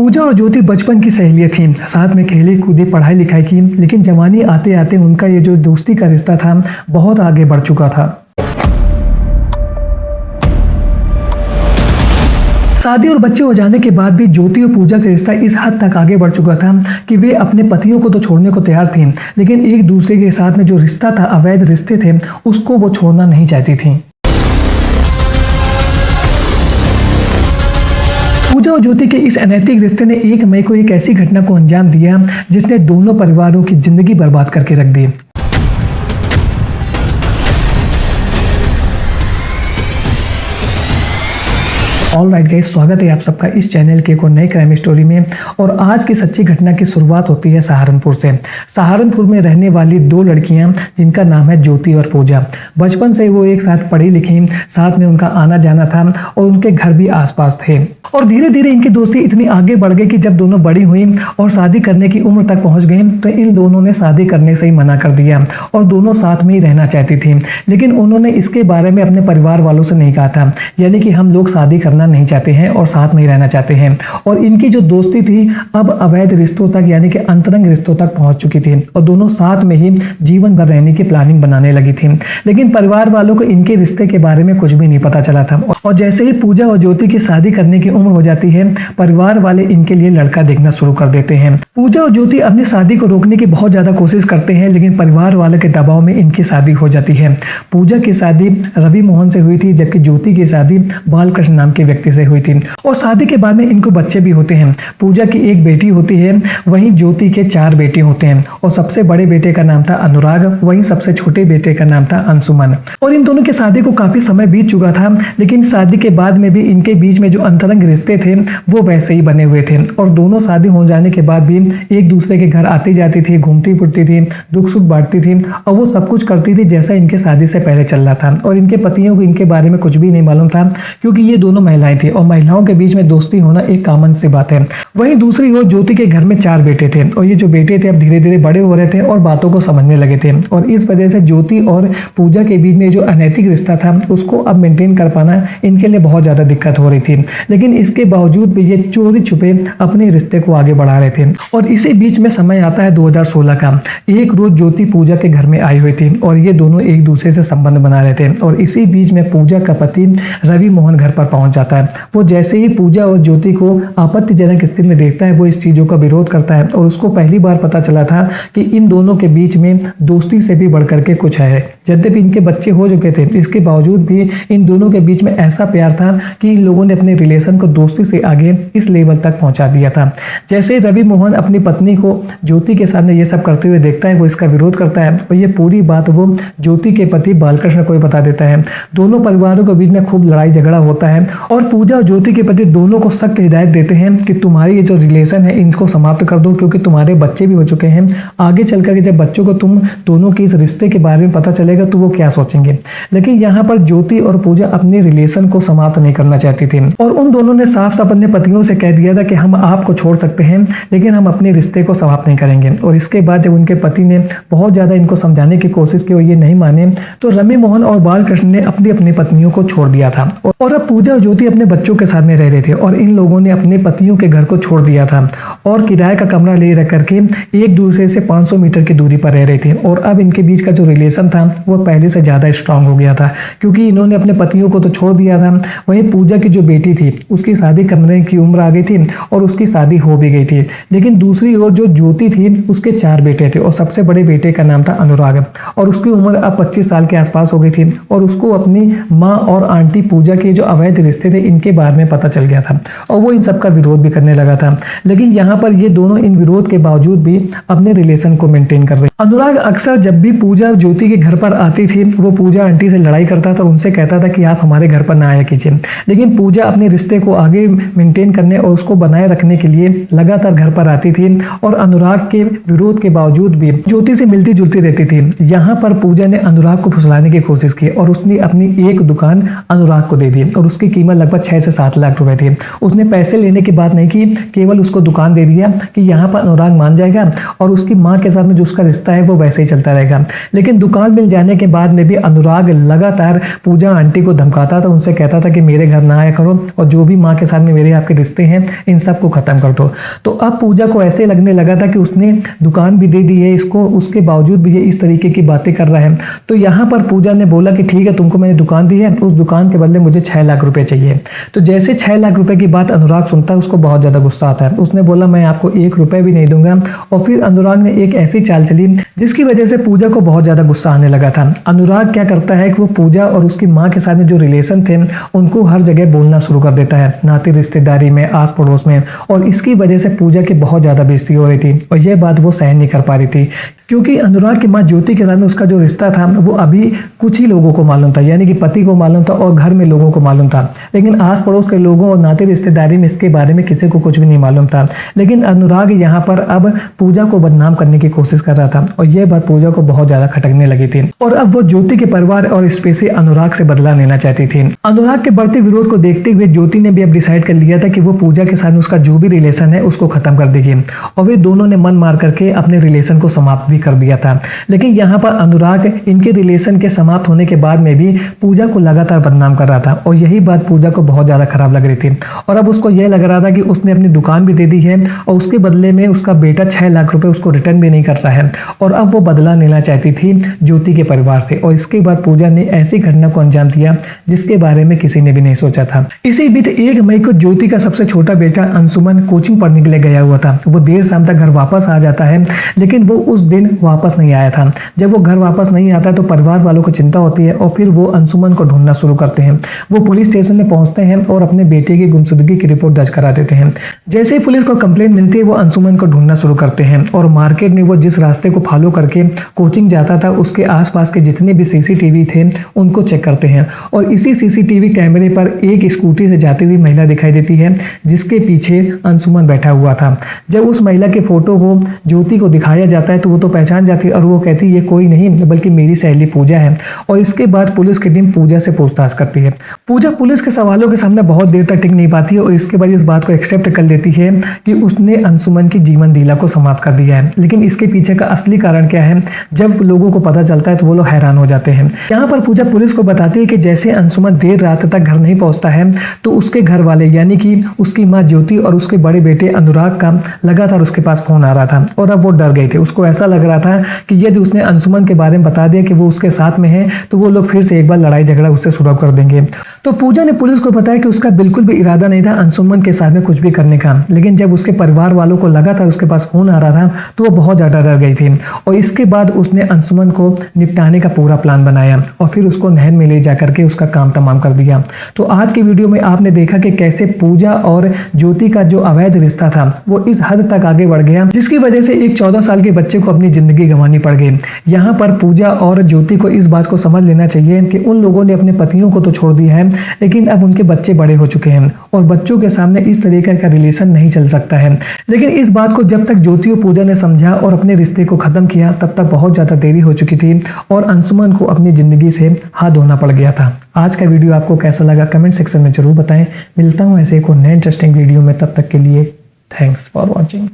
पूजा और ज्योति बचपन की सहेलियां थीं, साथ में खेली कूदी पढ़ाई लिखाई की, लेकिन जवानी आते आते उनका ये जो दोस्ती का रिश्ता था बहुत आगे बढ़ चुका था। शादी और बच्चे हो जाने के बाद भी ज्योति और पूजा का रिश्ता इस हद तक आगे बढ़ चुका था कि वे अपने पतियों को तो छोड़ने को तैयार थीं, लेकिन एक दूसरे के साथ में जो रिश्ता था, अवैध रिश्ते थे, उसको वो छोड़ना नहीं चाहती थीं। पूजा और ज्योति के इस अनैतिक रिश्ते ने 1 मई को एक ऐसी घटना को अंजाम दिया जिसने दोनों परिवारों की जिंदगी बर्बाद करके रख दी। ऑल राइट गाइस, स्वागत है आप सबका इस चैनल के एक और नए क्राइम स्टोरी में। और आज की सच्ची घटना की शुरुआत होती है सहारनपुर से। सहारनपुर में रहने वाली 2 लड़कियां जिनका नाम है ज्योति और पूजा। बचपन से वो एक साथ पढ़ी लिखी, साथ में उनका आना जाना था और उनके घर भी आसपास थे। और धीरे धीरे इनकी दोस्ती इतनी आगे बढ़ गई कि जब दोनों बड़ी हुई और शादी करने की उम्र तक पहुंच गई तो इन दोनों ने शादी करने से ही मना कर दिया और दोनों साथ में ही रहना चाहती थी। लेकिन उन्होंने इसके बारे में अपने परिवार वालों से नहीं कहा था, यानी कि हम लोग शादी करना नहीं चाहते हैं और साथ में ही रहना चाहते हैं। और इनकी जो दोस्ती थी अब अवैध रिश्तों तक, यानी कि अंतरंग रिश्तों तक पहुंच चुकी थी और दोनों साथ में ही जीवन भर रहने की प्लानिंग बनाने लगी थी। लेकिन परिवार वालों को इनके रिश्ते के बारे में कुछ भी नहीं पता चला था। और जैसे ही पूजा और ज्योति की शादी करने की उम्र हो जाती है, परिवार वाले इनके लिए लड़का देखना शुरू कर देते हैं। पूजा और ज्योति अपनी शादी को रोकने की बहुत ज्यादा कोशिश करते हैं, लेकिन परिवार वाले के दबाव में इनकी शादी हो जाती है। पूजा की शादी रवि मोहन से हुई थी, जबकि ज्योति की शादी बालकृष्ण नाम के व्यक्ति से हुई थी। और शादी के बाद में इनको बच्चे भी होते हैं। पूजा की 1 बेटी होती है, वहीं ज्योति के 4 बेटे होते हैं। और सबसे बड़े बेटे का नाम था अनुराग, वहीं सबसे छोटे बेटे का नाम था अंशुमन। और इन दोनों की शादी को काफी समय बीत चुका था, लेकिन शादी के बाद में भी इनके बीच में जो अंतरंग रिश्ते थे वो वैसे ही बने हुए थे। और दोनों शादी हो जाने के बाद भी एक दूसरे के घर आती जाती थी, घूमती फिरती थी, दुख सुख बांटती थी और वो सब कुछ करती थी जैसा इनके शादी से पहले चल रहा था। और इनके पतियों को इनके बारे में कुछ भी नहीं मालूम था, क्योंकि ये दोनों महिलाएं थी और महिलाओं के बीच में दोस्ती होना एक कॉमन सी बात है। वहीं दूसरी ओर ज्योति के घर में 4 बेटे थे और ये जो बेटे थे अब धीरे धीरे बड़े हो रहे थे और बातों को समझने लगे थे। और इस वजह से ज्योति और पूजा के बीच में जो अनैतिक रिश्ता था उसको अब मेंटेन कर पाना इनके लिए बहुत ज्यादा दिक्कत हो रही थी। लेकिन इसके बावजूद भी ये चोरी छुपे अपने रिश्ते को आगे बढ़ा रहे थे। और इसी बीच में समय आता है 2016 का। एक रोज ज्योति पूजा के घर में आई हुई थी और ये दोनों एक दूसरे से संबंध बना रहे थे। और इसी बीच में पूजा का पति रवि मोहन घर पर पहुंच जाता है। वो जैसे ही पूजा और ज्योति को आपत्तिजनक स्थिति में देखता है, वो इस चीजों का विरोध करता है। और उसको पहली बार पता चला था कि इन दोनों के बीच में दोस्ती से भी बढ़कर के कुछ है। यद्यपि इनके बच्चे हो चुके थे, इसके बावजूद भी इन दोनों के बीच में ऐसा प्यार था कि इन लोगों ने अपने रिलेशन को दोस्ती से आगे इस लेवल तक पहुंचा दिया था। जैसे ही रवि मोहन अपनी पत्नी को ज्योति के सामने ये सब करते हुए देखता है, वो इसका विरोध करता है और ये पूरी बात वो ज्योति के पति बालकृष्ण को बता देता है। दोनों परिवारों के बीच में खूब लड़ाई झगड़ा होता है और पूजा और ज्योति के पति दोनों को सख्त हिदायत देते हैं कि तुम्हारी ये जो रिलेशन है इनको समाप्त कर दो, क्योंकि तुम्हारे बच्चे भी हो चुके हैं। आगे चल करके जब बच्चों को तुम दोनों के इस रिश्ते के बारे में पता चलेगा तो वो क्या सोचेंगे। लेकिन यहाँ पर ज्योति और पूजा अपने रिलेशन को समाप्त नहीं करना चाहती थी और उन दोनों ने साफ साफ अपने पतियों से कह दिया था कि हम आपको छोड़ सकते हैं, लेकिन हम अपने रिश्ते को समाप्त नहीं करेंगे। और इसके बाद जब उनके पति ने बहुत ज्यादा इनको समझाने की कोशिश की और ये नहीं माने, तो रवि मोहन और बालकृष्ण ने अपनी अपनी पत्नियों को छोड़ दिया था। और अब पूजा और ज्योति अपने बच्चों के साथ में रह रहे थे और इन लोगों ने अपने पतियों के घर को छोड़ दिया था और किराए का कमरा ले रख करके एक दूसरे से 500 मीटर की दूरी पर रह रहे थे। और अब इनके बीच का जो रिलेशन था वो पहले से ज्यादा स्ट्रांग हो गया था, क्योंकि इन्होंने अपने पतियों को तो छोड़ दिया था। वहीं पूजा की जो बेटी थी उसकी शादी करने की उम्र आ गई थी और उसकी शादी हो भी गई थी। लेकिन दूसरी ओर जो ज्योति थी उसके 4 बेटे थे और सबसे बड़े बेटे का नाम था अनुराग और उसकी उम्र अब 25 साल के आसपास हो गई थी। और उसको अपनी माँ और आंटी पूजा के जो अवैध रिश्ते थे इनके बारे में पता चल गया था और वो इन सबका विरोध भी करने लगा था। लेकिन यहाँ पर ये दोनों इन विरोध के बावजूद भी अपने रिलेशन को मेंटेन कर रहे। अनुराग अक्सर जब भी पूजा ज्योति के घर पर आती थी वो पूजा आंटी से लड़ाई करता था और उनसे कहता था कि आप हमारे घर पर ना आया कीजिए। लेकिन पूजा अपने रिश्ते को आगे मेंटेन करने और उसको बनाए रखने के लिए लगातार घर पर आती थी और अनुराग के विरोध के बावजूद भी ज्योति से मिलती जुलती रहती थी। यहाँ पर पूजा ने अनुराग को फुसलाने की कोशिश की और उसने अपनी एक दुकान अनुराग को दे दी और उसकी कीमत लगभग 6 से 7 लाख रुपए थे। उसने पैसे लेने की बात नहीं की, केवल उसको दुकान दे दिया कि यहाँ पर अनुराग मान जाएगा और उसकी माँ के साथ में जो उसका रिश्ता है वो वैसे ही चलता रहेगा। लेकिन दुकान मिल जाने के बाद में भी अनुराग लगातार पूजा आंटी को धमकाता था, उनसे कहता था कि मेरे घर ना आया करो और जो भी माँ के साथ में मेरे आपके रिश्ते हैं इन सबको खत्म कर दो। तो अब पूजा को ऐसे लगने लगा था कि उसने दुकान भी दे दी है इसको, उसके बावजूद भी ये इस तरीके की बातें कर रहा है। तो यहाँ पर पूजा ने बोला कि ठीक है, तुमको मैंने दुकान दी है, उस दुकान के बदले मुझे 6 लाख रुपए चाहिए। तो जैसे 6 लाख रुपए की बात अनुराग सुनता है उसको बहुत ज्यादा गुस्सा आता है। उसने बोला मैं आपको 1 रुपए भी नहीं दूंगा। और फिर अनुराग ने एक ऐसी चाल चली जिसकी वजह से पूजा को बहुत ज्यादा गुस्सा आने लगा था। अनुराग क्या करता है कि वो पूजा और उसकी माँ के साथ में जो रिलेशन थे उनको हर जगह बोलना शुरू कर देता है, नाते रिश्तेदारी में, आस पड़ोस में। और इसकी वजह से पूजा की बहुत ज्यादा बेइज्जती हो रही थी और यह बात वो सहन नहीं कर पा रही थी, क्योंकि अनुराग की माँ ज्योति के साथ में उसका जो रिश्ता था वो अभी कुछ ही लोगों को मालूम था, यानी कि पति को मालूम था और घर में लोगों को मालूम था। लेकिन आस पड़ोस के लोगों और नाते रिश्तेदारी में इसके बारे में किसी को कुछ भी नहीं मालूम था। लेकिन अनुराग यहाँ पर अब पूजा को बदनाम करने की कोशिश कर रहा था और यह बात पूजा को बहुत ज्यादा खटकने लगी थी। और अब वो ज्योति के परिवार और स्पेशली अनुराग से बदला लेना चाहती थी। अनुराग के बढ़ते विरोध को देखते हुए ज्योति ने भी अब डिसाइड कर लिया था कि वो पूजा के साथ उसका जो भी रिलेशन है उसको खत्म कर देगी और वे दोनों ने मन मार करके अपने रिलेशन को समाप्त भी कर दिया था। लेकिन यहाँ पर अनुराग इनके रिलेशन के समाप्त होने के बाद में भी पूजा को लगातार बदनाम कर रहा था और यही बात पूजा को बहुत ज्यादा खराब लग रही थी। और अब उसको यह लग रहा था कि उसने अपनी दुकान भी दे दी है और उसके बदले में उसका बेटा 6 लाख रुपए उसको रिटर्न भी नहीं कर रहा है और अब वो बदला लेना चाहती थी ज्योति के परिवार से। और इसके बाद पूजा ने ऐसी घटना को अंजाम दिया जिसके बारे में किसी ने भी नहीं सोचा था। इसी बीच 1 मई को ज्योति का सबसे छोटा बेटा अंशुमन कोचिंग पढ़ने के लिए गया हुआ था। वो देर शाम तक घर वापस आ जाता है, लेकिन वो उस दिन वापस नहीं आया था। जब वो घर वापस नहीं आता तो परिवार वालों को चिंता होती है और फिर वो अंशुमन को ढूंढना शुरू करते हैं। वो पुलिस स्टेशन में पहुंचते हैं और अपने बेटे की गुमशुदगी की रिपोर्ट दर्ज करा देते हैं। जैसे ही पुलिस को कंप्लेंट मिलती है वो अंशुमन को ढूंढना शुरू करते हैं और मार्केट में वो जिस रास्ते को फॉलो करके कोचिंग जाता था उसके आसपास के जितने भी सीसीटीवी थे उनको चेक करते हैं। और इसी सीसीटीवी कैमरे पर एक स्कूटी से जाती हुई महिला दिखाई देती है जिसके पीछे अंशुमन बैठा हुआ था। जब उस महिला के फोटो को ज्योति को दिखाया जाता है तो वो तो पहचान जाती है और वो कहती है ये कोई नहीं बल्कि मेरी सहेली पूजा है। और इसके बाद पुलिस की टीम पूजा से पूछताछ करती है। पूजा पुलिस के सवालों के सामने बहुत देर तक टिक नहीं पाती है और इसके बाद इस बात को एक्सेप्ट कर लेती है कि उसने अंशुमन की जीवन लीला को समाप्त कर दिया है। लेकिन इसके पीछे का असली कारण क्या है जब लोगों को पता चलता है तो वो लोग हैरान हो जाते हैं। यहाँ पर पूजा पुलिस को बताती है कि जैसे अंशुमन देर रात तक घर नहीं पहुंचता है तो उसके घर वाले यानी कि उसकी माँ ज्योति और उसके बड़े बेटे अनुराग का लगातार उसके पास फोन आ रहा था और अब वो डर गए थे। उसको ऐसा लग रहा था कि यदि उसने अंशुमन के बारे में बता दिया कि वो उसके साथ में है तो वो लोग फिर से एक बार लड़ाई झगड़ा उससे शुरू कर देंगे। तो पूजा ने पुलिस को बताया कि उसका बिल्कुल भी इरादा नहीं था अंशुमन के साथ में कुछ भी करने का। लेकिन जब उसके परिवार वालों को लगातार उसके पास फोन आ रहा था तो वो बहुत ज्यादा डर गई थी और इसके बाद उसने अंशुमन को निपटाने का पूरा प्लान बनाया और फिर उसको नहर में ले जाकर के उसका काम तमाम कर दिया। तो आज की वीडियो में आपने देखा कि कैसे पूजा और ज्योति का जो अवैध रिश्ता था वो इस हद तक आगे बढ़ गया जिसकी वजह से एक 14 साल के बच्चे को अपनी जिंदगी गंवानी पड़ गई। यहाँ पर पूजा और ज्योति को इस बात को समझ लेना चाहिए कि उन लोगों ने अपने पतियों को तो छोड़ दिया है लेकिन अब उनके बच्चे बड़े हो चुके हैं और बच्चों के सामने इस तरीके का रिलेशन नहीं चल सकता है। लेकिन इस बात को जब तक ज्योति और पूजा ने समझा और अपने रिश्ते को खत्म किया तब तक बहुत ज्यादा देरी हो चुकी थी और अंशुमन को अपनी जिंदगी से हाथ धोना पड़ गया था। आज का वीडियो आपको कैसा लगा कमेंट सेक्शन में जरूर बताएं। मिलता हूँ ऐसे एक और नए इंटरेस्टिंग वीडियो में, तब तक के लिए थैंक्स फॉर वॉचिंग।